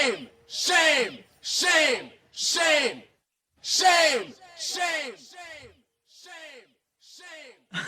Shame! Shame! Shame! Shame! Shame! Shame! Shame!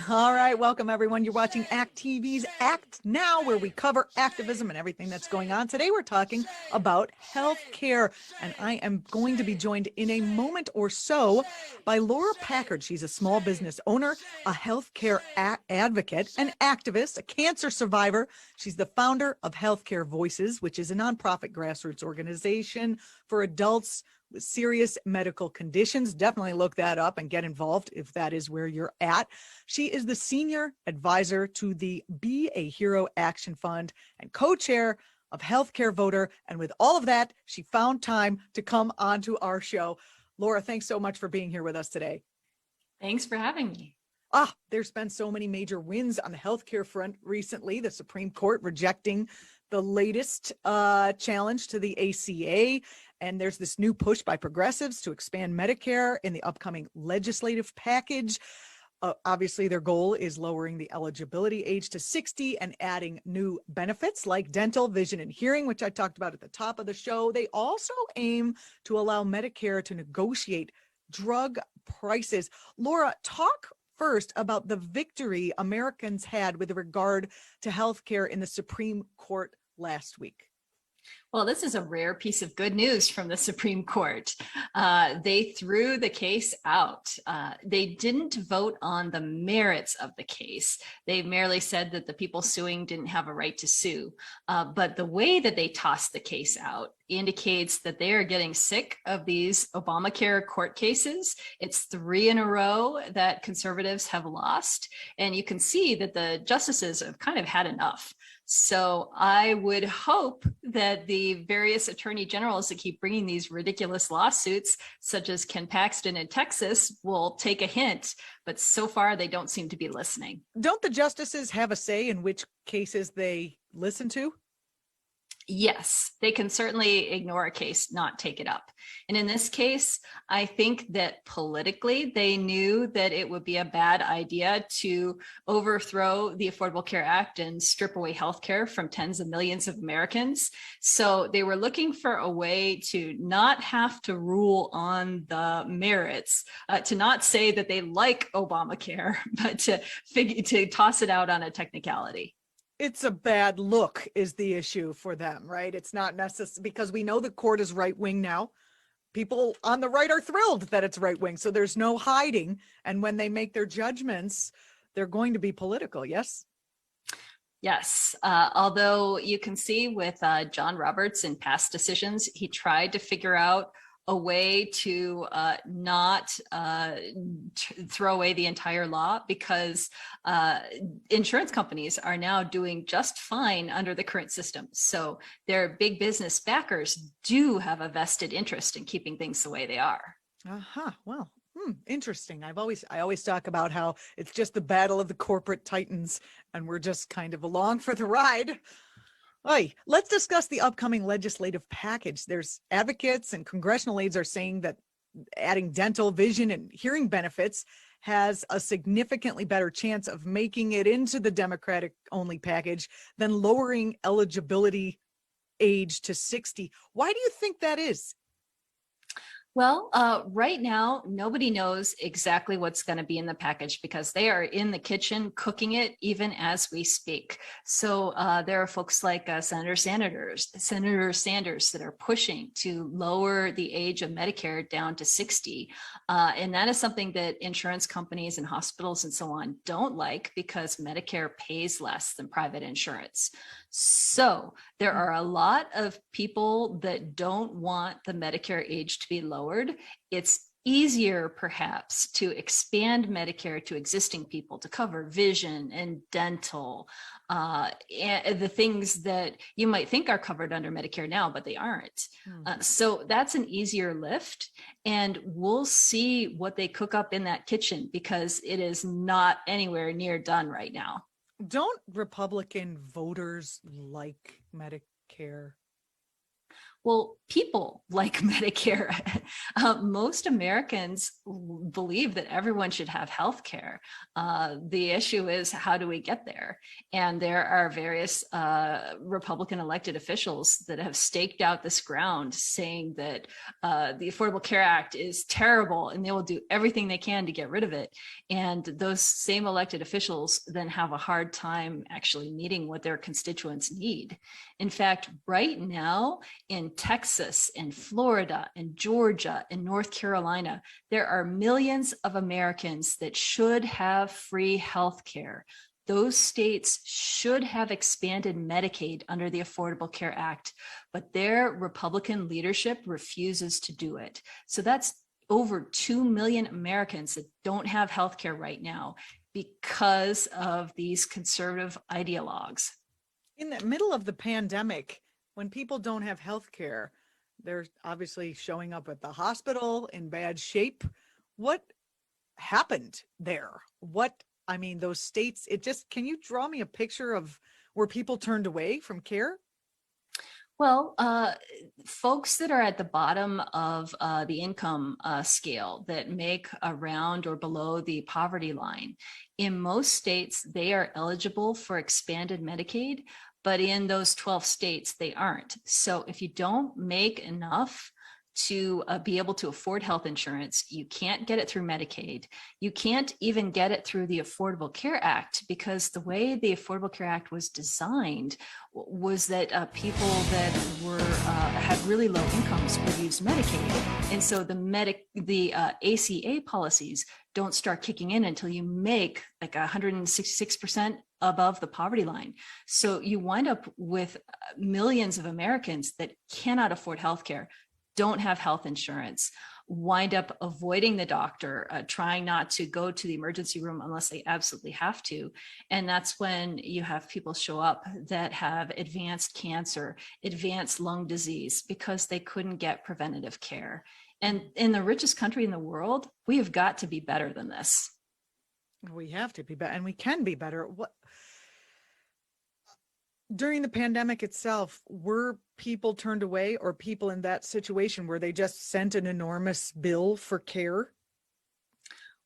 All right, welcome everyone. You're watching Act TV's Act Now, where we cover activism and everything that's going on. Today we're talking about healthcare, and I am going to be joined in a moment or so by Laura Packard. She's a small business owner, a healthcare advocate, an activist, a cancer survivor. She's the founder of Healthcare Voices, which is a nonprofit grassroots organization for adults with serious medical conditions. Definitely look that up and get involved if that is where you're at. She is the senior advisor to the Be a Hero Action Fund and co-chair of Healthcare Voter. And with all of that, she found time to come onto our show. Laura, thanks so much for being here with us today. Thanks for having me. There's been so many major wins on the healthcare front recently. The Supreme Court rejecting the latest challenge to the ACA. And there's this new push by progressives to expand Medicare in the upcoming legislative package. Obviously, their goal is lowering the eligibility age to 60 and adding new benefits like dental, vision, and hearing, which I talked about at the top of the show. They also aim to allow Medicare to negotiate drug prices. Laura, talk first about the victory Americans had with regard to healthcare in the Supreme Court last week. Well, this is a rare piece of good news from the Supreme Court. They threw the case out. They didn't vote on the merits of the case. They merely said that the people suing didn't have a right to sue. But the way that they tossed the case out indicates that they are getting sick of these Obamacare court cases. It's 3 in a row that conservatives have lost. And you can see that the justices have kind of had enough. So I would hope that the various attorney generals that keep bringing these ridiculous lawsuits, such as Ken Paxton in Texas, will take a hint. But so far, they don't seem to be listening. Don't the justices have a say in which cases they listen to? Yes, they can certainly ignore a case, not take it up. And in this case, I think that politically they knew that it would be a bad idea to overthrow the Affordable Care Act and strip away healthcare from tens of millions of Americans. So they were looking for a way to not have to rule on the merits, to not say that they like Obamacare, but to toss it out on a technicality. It's a bad look is the issue for them, right? It's not necessary because we know the court is right wing now. People on the right are thrilled that it's right wing. So there's no hiding. And when they make their judgments, they're going to be political. Yes. Yes, although you can see with John Roberts in past decisions, he tried to figure out a way to not throw away the entire law because insurance companies are now doing just fine under the current system. So their big business backers do have a vested interest in keeping things the way they are. Well, interesting. I always talk about how it's just the battle of the corporate titans and we're just kind of along for the ride. Let's discuss the upcoming legislative package. There's advocates and congressional aides are saying that adding dental, vision, and hearing benefits has a significantly better chance of making it into the Democratic-only package than lowering eligibility age to 60. Why do you think that is? Well, right now, nobody knows exactly what's going to be in the package because they are in the kitchen cooking it even as we speak. So there are folks like Senator Sanders that are pushing to lower the age of Medicare down to 60. And that is something that insurance companies and hospitals and so on don't like because Medicare pays less than private insurance. So there are a lot of people that don't want the Medicare age to be lowered. It's easier perhaps to expand Medicare to existing people to cover vision and dental, and the things that you might think are covered under Medicare now, but they aren't. So that's an easier lift. And we'll see what they cook up in that kitchen because it is not anywhere near done right now. Don't Republican voters like Medicare? Well, people like Medicare. Most Americans believe that everyone should have health care. The issue is, how do we get there? And there are various Republican elected officials that have staked out this ground saying that the Affordable Care Act is terrible and they will do everything they can to get rid of it. And those same elected officials then have a hard time actually meeting what their constituents need. In fact, right now in Texas and Florida and Georgia and North Carolina, there are millions of Americans that should have free health care. Those states should have expanded Medicaid under the Affordable Care Act, but their Republican leadership refuses to do it. So that's over 2 million Americans that don't have health care right now because of these conservative ideologues. In the middle of the pandemic, when people don't have health care, they're obviously showing up at the hospital in bad shape. What happened there? Those states, can you draw me a picture of where people turned away from care? Well, folks that are at the bottom of the income scale that make around or below the poverty line, in most states, they are eligible for expanded Medicaid, but in those 12 states, they aren't. So if you don't make enough to be able to afford health insurance, you can't get it through Medicaid. You can't even get it through the Affordable Care Act, because the way the Affordable Care Act was designed was that people that had really low incomes would use Medicaid. And so the ACA policies don't start kicking in until you make like 166% above the poverty line. So you wind up with millions of Americans that cannot afford healthcare, don't have health insurance, wind up avoiding the doctor, trying not to go to the emergency room unless they absolutely have to. And that's when you have people show up that have advanced cancer, advanced lung disease, because they couldn't get preventative care. And in the richest country in the world, we have got to be better than this. We have to be better, and we can be better. During the pandemic itself, were people turned away, or people in that situation where they just sent an enormous bill for care?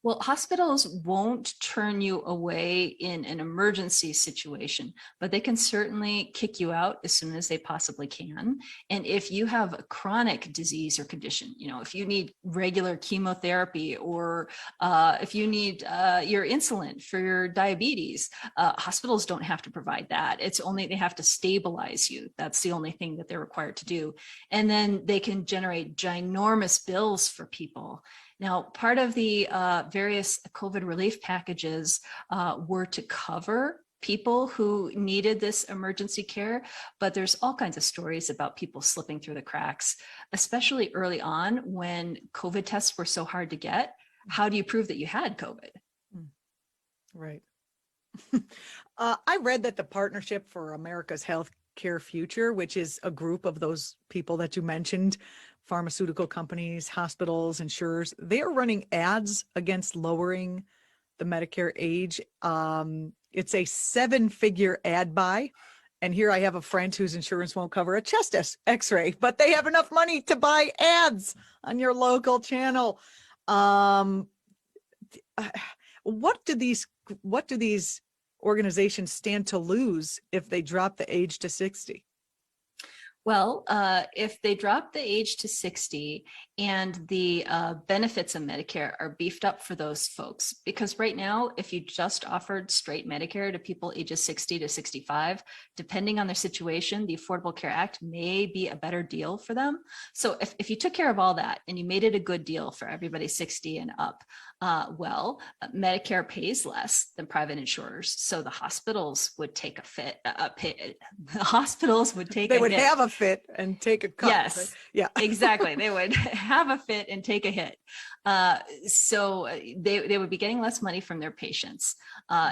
Well, hospitals won't turn you away in an emergency situation, but they can certainly kick you out as soon as they possibly can. And if you have a chronic disease or condition, if you need regular chemotherapy, or if you need your insulin for your diabetes, hospitals don't have to provide that. It's only they have to stabilize you. That's the only thing that they're required to do. And then they can generate ginormous bills for people. Now, part of the various COVID relief packages were to cover people who needed this emergency care, but there's all kinds of stories about people slipping through the cracks, especially early on when COVID tests were so hard to get. How do you prove that you had COVID? Right. I read that the Partnership for America's Health Care Future, which is a group of those people that you mentioned, pharmaceutical companies, hospitals, insurers, they are running ads against lowering the Medicare age. It's a 7-figure ad buy. And here I have a friend whose insurance won't cover a chest x-ray, but they have enough money to buy ads on your local channel. What do these organizations stand to lose if they drop the age to 60? Well, if they drop the age to 60 and the benefits of Medicare are beefed up for those folks, because right now, if you just offered straight Medicare to people ages 60 to 65, depending on their situation, the Affordable Care Act may be a better deal for them. So if you took care of all that and you made it a good deal for everybody 60 and up, Medicare pays less than private insurers. So the hospitals would take a the hospitals would take they a would hit. have a fit and take a cut. Yes, right? Yeah, exactly. They would have a fit and take a hit. So they would be getting less money from their patients.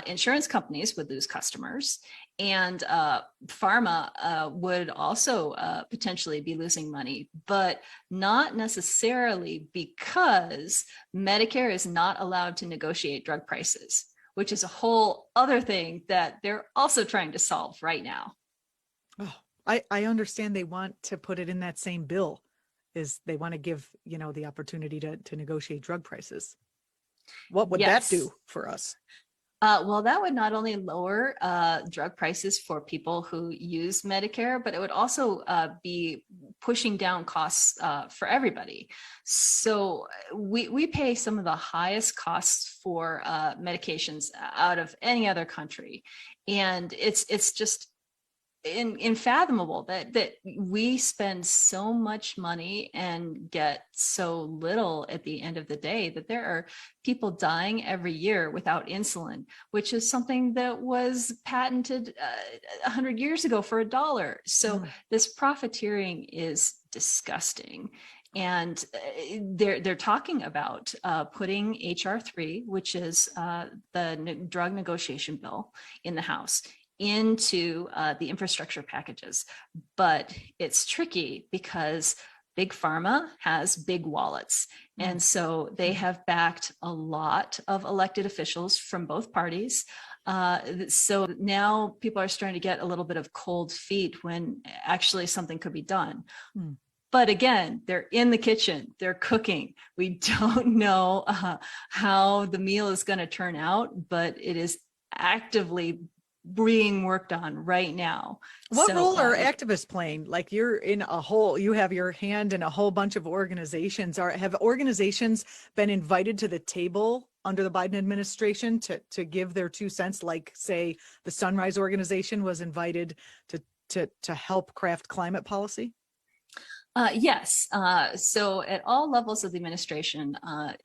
Insurance companies would lose customers, and pharma would also potentially be losing money, but not necessarily, because Medicare is not allowed to negotiate drug prices, which is a whole other thing that they're also trying to solve right now. Oh, I understand they want to put it in that same bill, is they want to give, the opportunity to negotiate drug prices. What would that Yes. do for us? Well, that would not only lower drug prices for people who use Medicare, but it would also be pushing down costs for everybody. So we pay some of the highest costs for medications out of any other country. And it's just unfathomable that we spend so much money and get so little at the end of the day, that there are people dying every year without insulin, which is something that was patented 100 years ago for $1. So this profiteering is disgusting. And they're talking about putting HR 3, which is the drug negotiation bill in the House, into the infrastructure packages. But it's tricky because big pharma has big wallets. And so they have backed a lot of elected officials from both parties. So now people are starting to get a little bit of cold feet when actually something could be done. But again, they're in the kitchen, they're cooking. We don't know how the meal is going to turn out, but it is actively being worked on right now. What role are activists playing? Like, you're in you have your hand in a whole bunch of organizations. Have organizations been invited to the table under the Biden administration to give their 2 cents? Like, say, the Sunrise Organization was invited to help craft climate policy? Yes. So at all levels of the administration,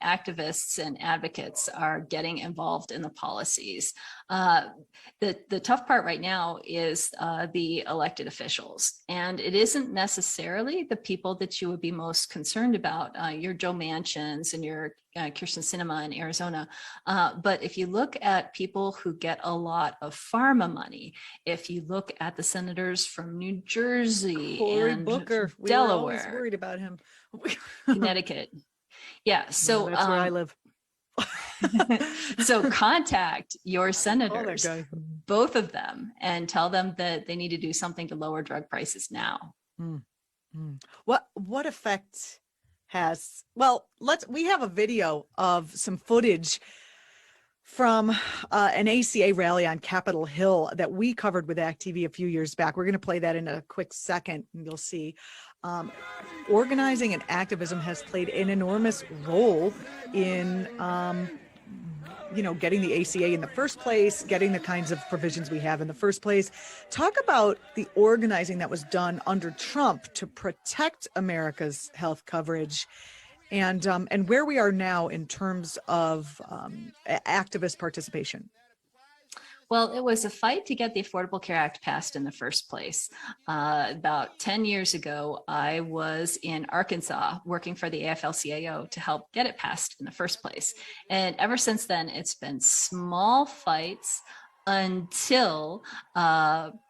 activists and advocates are getting involved in the policies. The tough part right now is the elected officials. And it isn't necessarily the people that you would be most concerned about, your Joe Manchins and your Kirsten Sinema in Arizona. But if you look at people who get a lot of pharma money, if you look at the senators from New Jersey Cory and Booker, we Delaware, were always worried about him. Connecticut. Yeah. So that's where I live. So contact your senators, guy. both of them, and tell them that they need to do something to lower drug prices now. What effect has, we have a video of some footage from an ACA rally on Capitol Hill that we covered with ACT TV a few years back. We're going to play that in a quick second, and you'll see. Organizing and activism has played an enormous role in getting the ACA in the first place, getting the kinds of provisions we have in the first place. Talk about the organizing that was done under Trump to protect America's health coverage, and where we are now in terms of activist participation. Well, it was a fight to get the Affordable Care Act passed in the first place. About 10 years ago, I was in Arkansas working for the AFL-CIO to help get it passed in the first place. And ever since then, it's been small fights until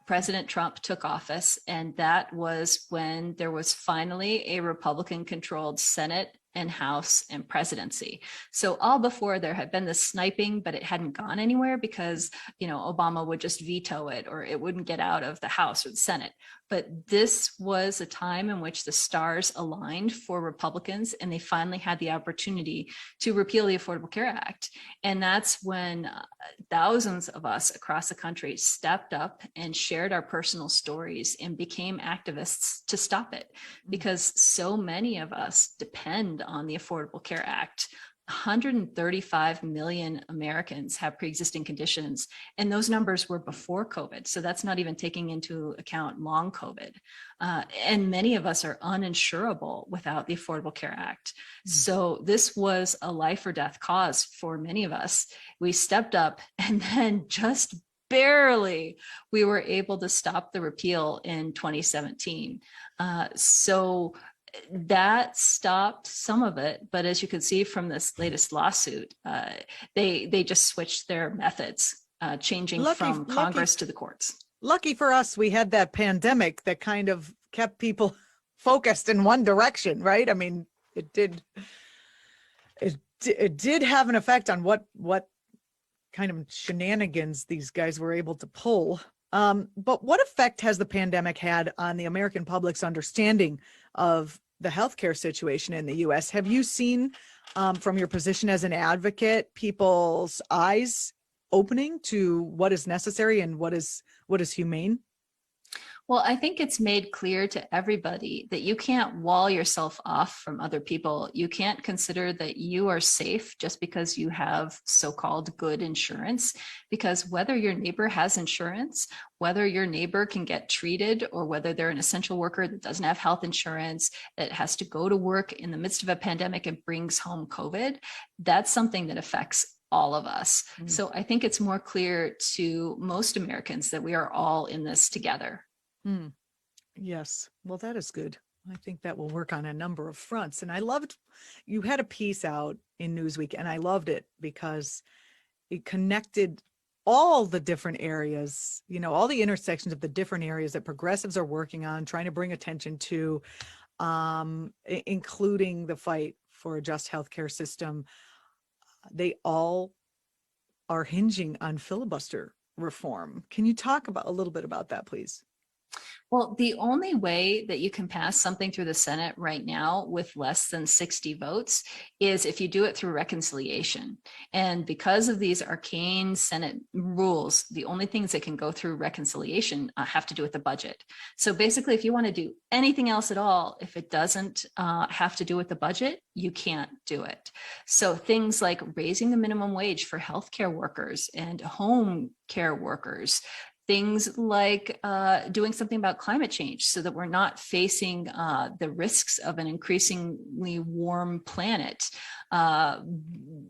President Trump took office. And that was when there was finally a Republican-controlled Senate and House and presidency. So all before, there had been the sniping, but it hadn't gone anywhere because, Obama would just veto it, or it wouldn't get out of the House or the Senate. But this was a time in which the stars aligned for Republicans, and they finally had the opportunity to repeal the Affordable Care Act. And that's when thousands of us across the country stepped up and shared our personal stories and became activists to stop it, because so many of us depend on the Affordable Care Act. 135 million Americans have pre-existing conditions, and those numbers were before COVID. So that's not even taking into account long COVID. And many of us are uninsurable without the Affordable Care Act. So this was a life or death cause for many of us. We stepped up, and then just barely we were able to stop the repeal in 2017. So that stopped some of it, but as you can see from this latest lawsuit, they just switched their methods, changing from Congress to the courts. Lucky for us, we had that pandemic that kind of kept people focused in one direction, right? I mean, it did have an effect on what kind of shenanigans these guys were able to pull. But what effect has the pandemic had on the American public's understanding of the healthcare situation in the U.S.? Have you seen, from your position as an advocate, people's eyes opening to what is necessary and what is humane? Well, I think it's made clear to everybody that you can't wall yourself off from other people. You can't consider that you are safe just because you have so-called good insurance, because whether your neighbor has insurance, whether your neighbor can get treated, or whether they're an essential worker that doesn't have health insurance, that has to go to work in the midst of a pandemic and brings home COVID, that's something that affects all of us. So I think it's more clear to most Americans that we are all in this together. Yes. Well, that is good. I think that will work on a number of fronts. And I loved, you had a piece out in Newsweek, and I loved it because it connected all the different areas, all the intersections of the different areas that progressives are working on, trying to bring attention to, including the fight for a just healthcare system. They all are hinging on filibuster reform. Can you talk a little bit about that, please? Well, the only way that you can pass something through the Senate right now with less than 60 votes is if you do it through reconciliation. And because of these arcane Senate rules, the only things that can go through reconciliation have to do with the budget. So basically, if you want to do anything else at all, if it doesn't have to do with the budget, you can't do it. So things like raising the minimum wage for healthcare workers and home care workers, things like doing something about climate change so that we're not facing the risks of an increasingly warm planet,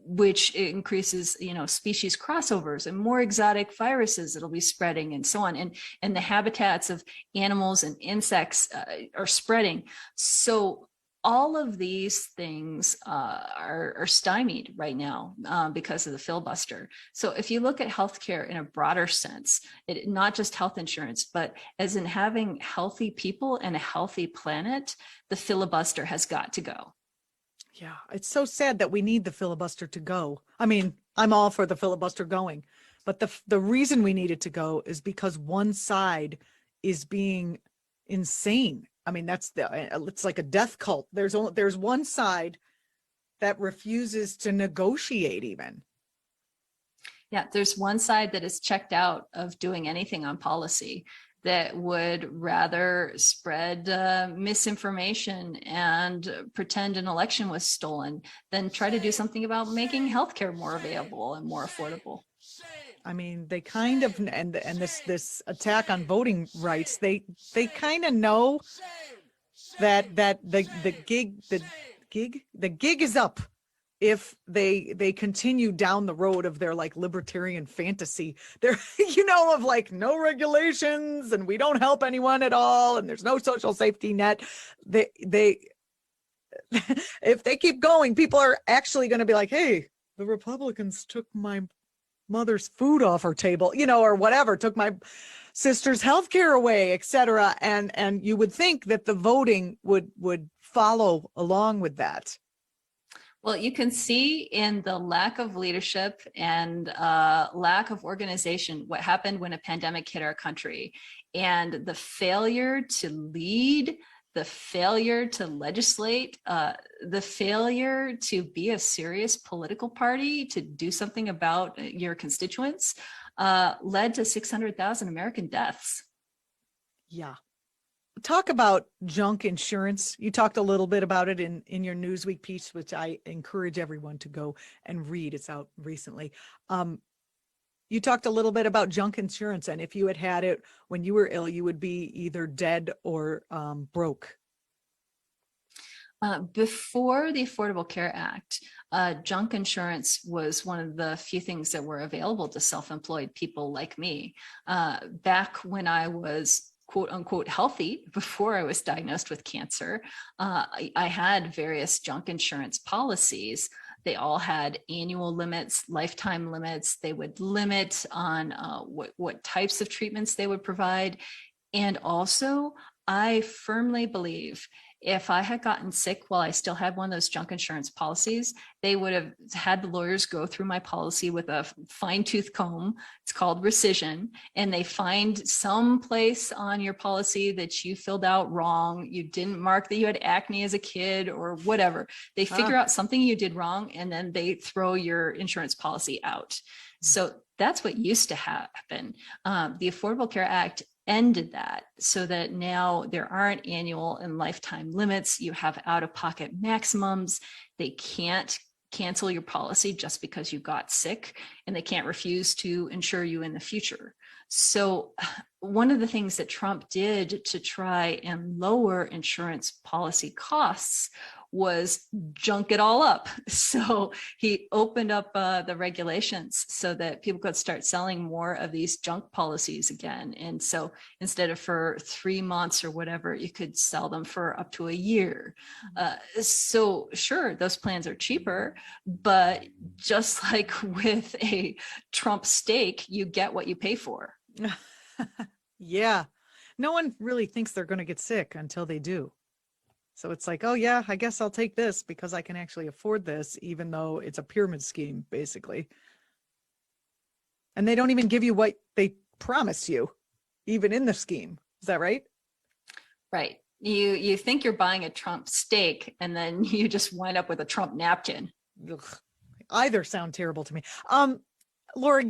which increases, species crossovers and more exotic viruses that'll be spreading and so on. And the habitats of animals and insects are spreading. So all of these things are stymied right now because of the filibuster. So if you look at healthcare in a broader sense, not just health insurance, but as in having healthy people and a healthy planet, the filibuster has got to go. Yeah, it's so sad that we need the filibuster to go. I mean, I'm all for the filibuster going, but the reason we need it to go is because one side is being insane. I mean, it's like a death cult. There's one side that refuses to negotiate even. Yeah, there's one side that is checked out of doing anything on policy, that would rather spread misinformation and pretend an election was stolen than try to do something about making healthcare more available and more affordable. I mean, they kind of, and this attack on voting rights, they kind of know that the gig is up if they continue down the road of their like libertarian fantasy. They're of like no regulations and we don't help anyone at all and there's no social safety net. They if they keep going, people are actually going to be like, hey, the Republicans took my mother's food off her table, or whatever, took my sister's health care away, etc. And you would think that the voting would follow along with that. Well, you can see in the lack of leadership and lack of organization what happened when a pandemic hit our country, and the failure to lead, the failure to legislate, the failure to be a serious political party, to do something about your constituents, led to 600,000 American deaths. Yeah. Talk about junk insurance. You talked a little bit about it in your Newsweek piece, which I encourage everyone to go and read. It's out recently. You talked a little bit about junk insurance, and if you had it when you were ill, you would be either dead or broke. Before the Affordable Care Act, junk insurance was one of the few things that were available to self-employed people like me. Back when I was quote unquote healthy, before I was diagnosed with cancer, I had various junk insurance policies. They all had annual limits, lifetime limits. They would limit on what types of treatments they would provide. And also, I firmly believe If I had gotten sick while I still had one of those junk insurance policies, they would have had the lawyers go through my policy with a fine tooth comb. It's called rescission. And they find some place on your policy that you filled out wrong. You didn't mark that you had acne as a kid or whatever. They figure out something you did wrong, and then they throw your insurance policy out. So that's what used to happen. The Affordable Care Act ended that so that now there aren't annual and lifetime limits. You have out-of-pocket maximums. They can't cancel your policy just because you got sick, and they can't refuse to insure you in the future. So one of the things that Trump did to try and lower insurance policy costs was junk it all up. So he opened up the regulations so that people could start selling more of these junk policies again. And so instead of for 3 months or whatever, you could sell them for up to a year. So sure, those plans are cheaper, but just like with a Trump steak, you get what you pay for. Yeah. No one really thinks they're going to get sick until they do. So it's like, oh yeah, I guess I'll take this because I can actually afford this, even though it's a pyramid scheme, basically. And they don't even give you what they promise you, even in the scheme. Is that right? Right. You think you're buying a Trump steak, and then you just wind up with a Trump napkin. Ugh. Either sound terrible to me. Laura,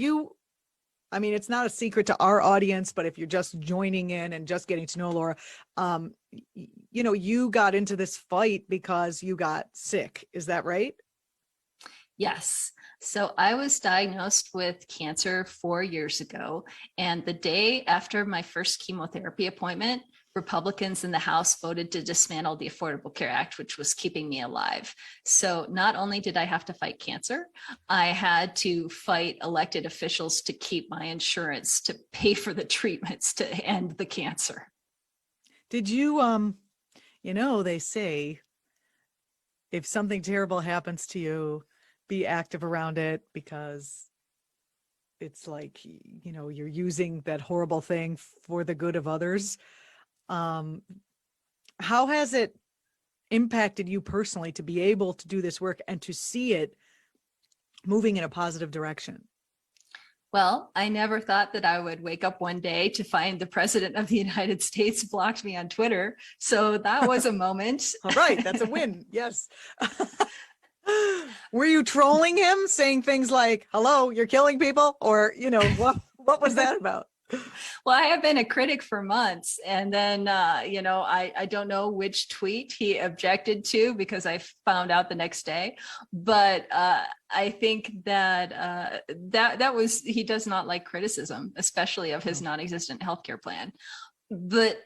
I mean, it's not a secret to our audience, but if you're just joining in and just getting to know Laura, you got into this fight because you got sick. Is that right? Yes. So I was diagnosed with cancer 4 years ago. And the day after my first chemotherapy appointment, Republicans in the House voted to dismantle the Affordable Care Act, which was keeping me alive. So not only did I have to fight cancer, I had to fight elected officials to keep my insurance to pay for the treatments to end the cancer. Did you, they say if something terrible happens to you, be active around it, because it's like, you're using that horrible thing for the good of others. How has it impacted you personally to be able to do this work and to see it moving in a positive direction? Well, I never thought that I would wake up one day to find the president of the United States blocked me on Twitter. So that was a moment. All right. That's a win. Yes. Were you trolling him, saying things like, hello, you're killing people? Or, what was that about? Well, I have been a critic for months. And then, I don't know which tweet he objected to because I found out the next day. But I think that he does not like criticism, especially of his non-existent healthcare plan. But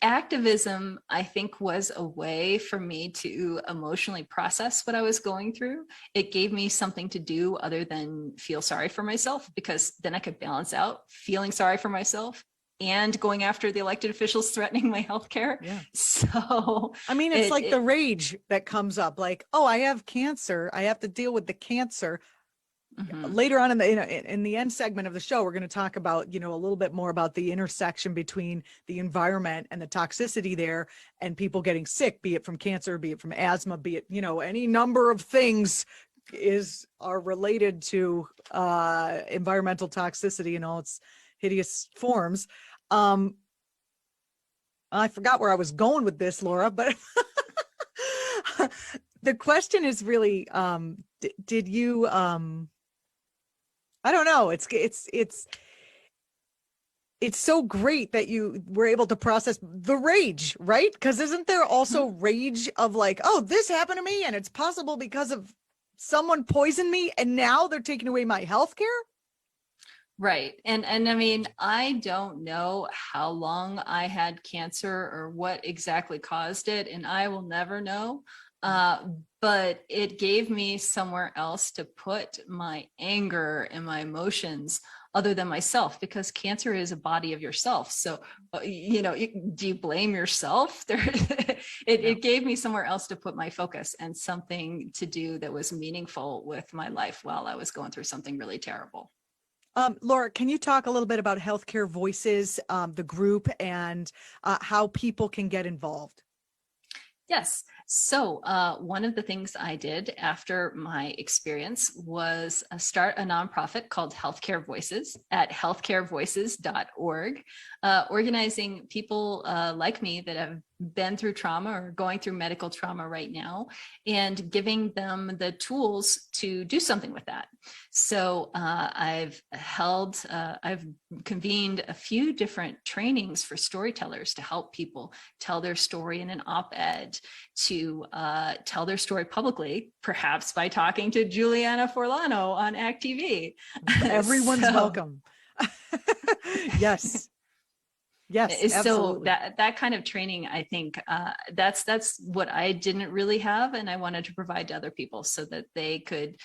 activism, I think, was a way for me to emotionally process what I was going through. It gave me something to do other than feel sorry for myself, because then I could balance out feeling sorry for myself and going after the elected officials threatening my healthcare. Yeah. So, I mean, it's like the rage that comes up, like, oh, I have cancer. I have to deal with the cancer. Mm-hmm. Later on in the end segment of the show, we're going to talk about, a little bit more about the intersection between the environment and the toxicity there, and people getting sick, be it from cancer, be it from asthma, be it, any number of things are related to environmental toxicity in all its hideous forms. I forgot where I was going with this, Laura, but the question is really, did you, I don't know. It's so great that you were able to process the rage, right? Because isn't there also rage of like, oh, this happened to me and it's possible because of someone poisoned me and now they're taking away my health care? Right. And I mean, I don't know how long I had cancer or what exactly caused it, and I will never know. But it gave me somewhere else to put my anger and my emotions other than myself, because cancer is a body of yourself. So, do you blame yourself? It gave me somewhere else to put my focus and something to do that was meaningful with my life while I was going through something really terrible. Laura, can you talk a little bit about Healthcare Voices, the group, and how people can get involved? Yes. So one of the things I did after my experience was start a nonprofit called Healthcare Voices at healthcarevoices.org, organizing people like me that have been through trauma or going through medical trauma right now, and giving them the tools to do something with that. So I've convened a few different trainings for storytellers to help people tell their story in an op-ed, to tell their story publicly, perhaps by talking to Julianna Forlano on ACT.tv. Everyone's welcome. Yes. Yes, So absolutely. that kind of training, I think that's what I didn't really have, and I wanted to provide to other people so that they could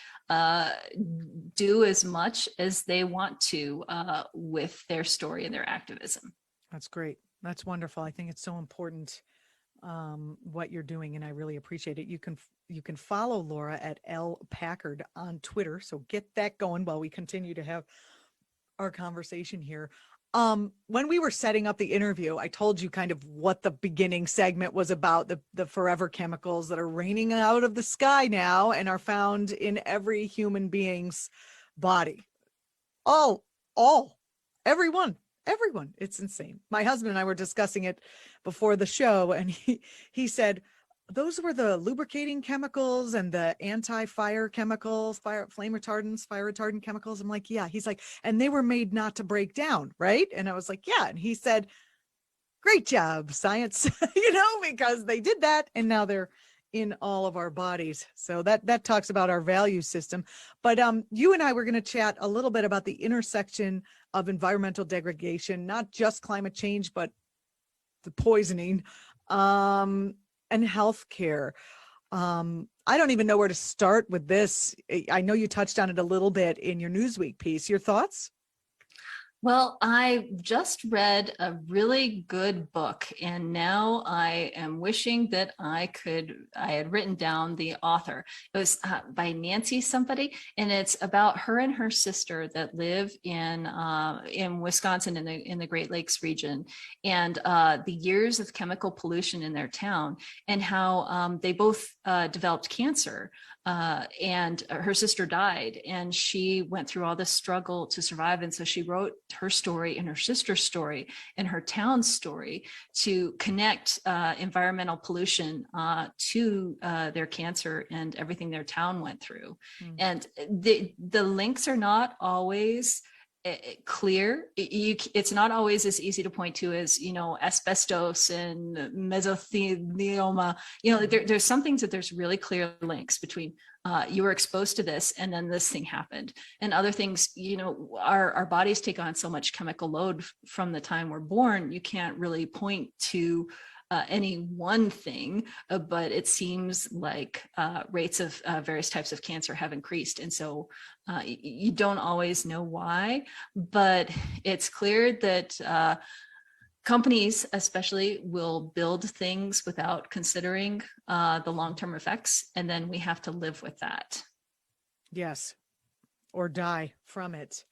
do as much as they want to with their story and their activism. That's great. That's wonderful. I think it's so important what you're doing, and I really appreciate it. You can follow Laura at Packard on Twitter. So get that going while we continue to have our conversation here. When we were setting up the interview, I told you kind of what the beginning segment was about, the forever chemicals that are raining out of the sky now and are found in every human being's body. All, everyone. It's insane. My husband and I were discussing it before the show, and he said, those were the lubricating chemicals and the anti-fire chemicals, flame retardants, fire retardant chemicals. I'm like, yeah. He's like, and they were made not to break down, right? And I was like, yeah. And he said, great job, science, because they did that, and now they're in all of our bodies. So that talks about our value system. But you and I were going to chat a little bit about the intersection of environmental degradation, not just climate change, but the poisoning, and healthcare. I don't even know where to start with this. I know you touched on it a little bit in your Newsweek piece. Your thoughts? Well, I just read a really good book, and now I am wishing that I had written down the author. It was by Nancy somebody, and it's about her and her sister that live in Wisconsin in the Great Lakes region, and the years of chemical pollution in their town, and how they both developed cancer. And her sister died, and she went through all this struggle to survive. And so she wrote her story and her sister's story and her town's story to connect environmental pollution to their cancer and everything their town went through. And the links are not always clear. It's not always as easy to point to as, asbestos and mesothelioma. There's some things that there's really clear links between you were exposed to this and then this thing happened, and other things, our bodies take on so much chemical load from the time we're born. You can't really point to any one thing, but it seems like rates of various types of cancer have increased. And so you don't always know why, but it's clear that companies especially will build things without considering the long-term effects, and then we have to live with that. Yes, or die from it.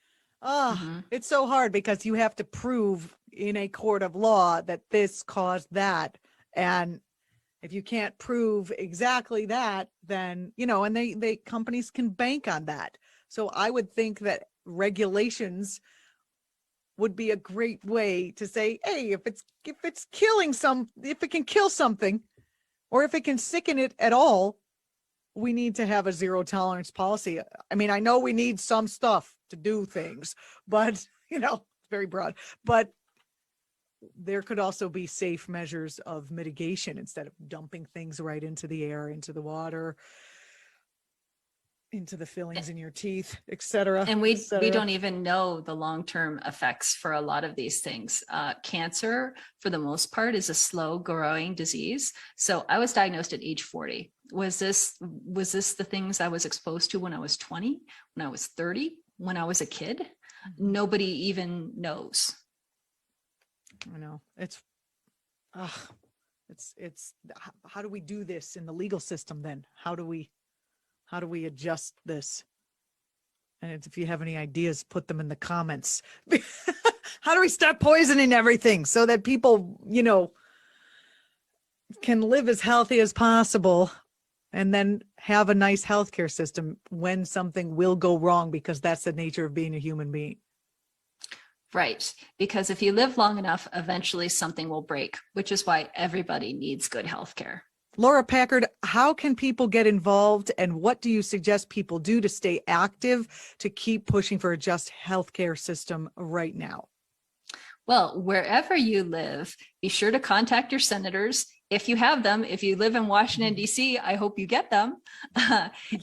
It's so hard because you have to prove in a court of law that this caused that. And if you can't prove exactly that, then, and they companies can bank on that. So I would think that regulations would be a great way to say, hey, if it can kill something, or if it can sicken it at all, we need to have a zero tolerance policy. I mean, I know we need some stuff to do things, but very broad, but there could also be safe measures of mitigation instead of dumping things right into the air, into the water, into the fillings in your teeth, etc. And we don't even know the long-term effects for a lot of these things. Cancer, for the most part, is a slow-growing disease. So I was diagnosed at age 40. Was this the things I was exposed to when I was 20, when I was 30, when I was a kid? Nobody even knows. I know. It's how do we do this in the legal system then? How do we adjust this? And if you have any ideas, put them in the comments. How do we stop poisoning everything so that people, can live as healthy as possible and then have a nice healthcare system when something will go wrong, because that's the nature of being a human being. Right. Because if you live long enough, eventually something will break, which is why everybody needs good health care. Laura Packard, how can people get involved, and what do you suggest people do to stay active to keep pushing for a just healthcare system right now? Well, wherever you live, be sure to contact your senators if you have them. If you live in Washington, D.C., I hope you get them.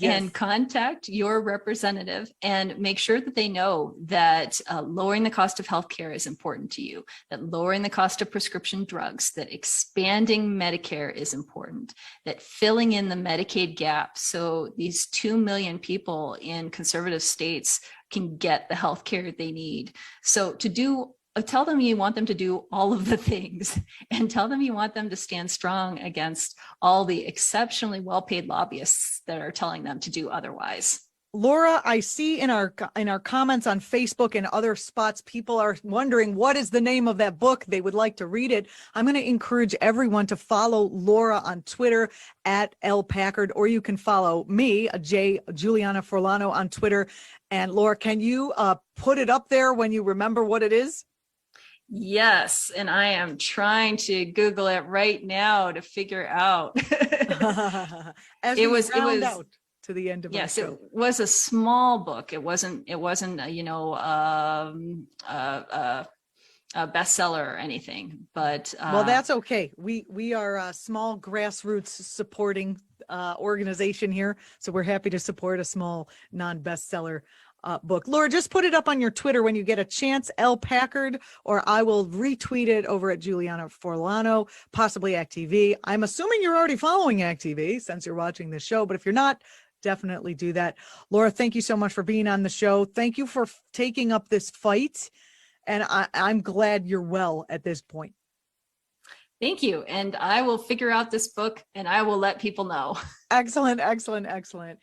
And contact your representative and make sure that they know that lowering the cost of healthcare is important to you, that lowering the cost of prescription drugs, that expanding Medicare is important, that filling in the Medicaid gap so these 2 million people in conservative states can get the healthcare they need. So tell them you want them to do all of the things, and tell them you want them to stand strong against all the exceptionally well-paid lobbyists that are telling them to do otherwise. Laura, I see in our comments on Facebook and other spots, people are wondering what is the name of that book. They would like to read it. I'm going to encourage everyone to follow Laura on Twitter at @Packard, or you can follow me, Julianna Forlano, on Twitter. And Laura, can you put it up there when you remember what it is? Yes, and I am trying to Google it right now to figure out. As it was out to the end of our show. It was a small book. It wasn't a bestseller or anything. But well, that's okay. We are a small grassroots supporting organization here, so we're happy to support a small non-bestseller book. Laura, just put it up on your Twitter when you get a chance, Packard, or I will retweet it over at Julianna Forlano, possibly ActTV. I'm assuming you're already following ActTV since you're watching this show, but if you're not, definitely do that. Laura, thank you so much for being on the show. Thank you for taking up this fight, and I'm glad you're well at this point. Thank you. And I will figure out this book and I will let people know. Excellent, excellent, excellent.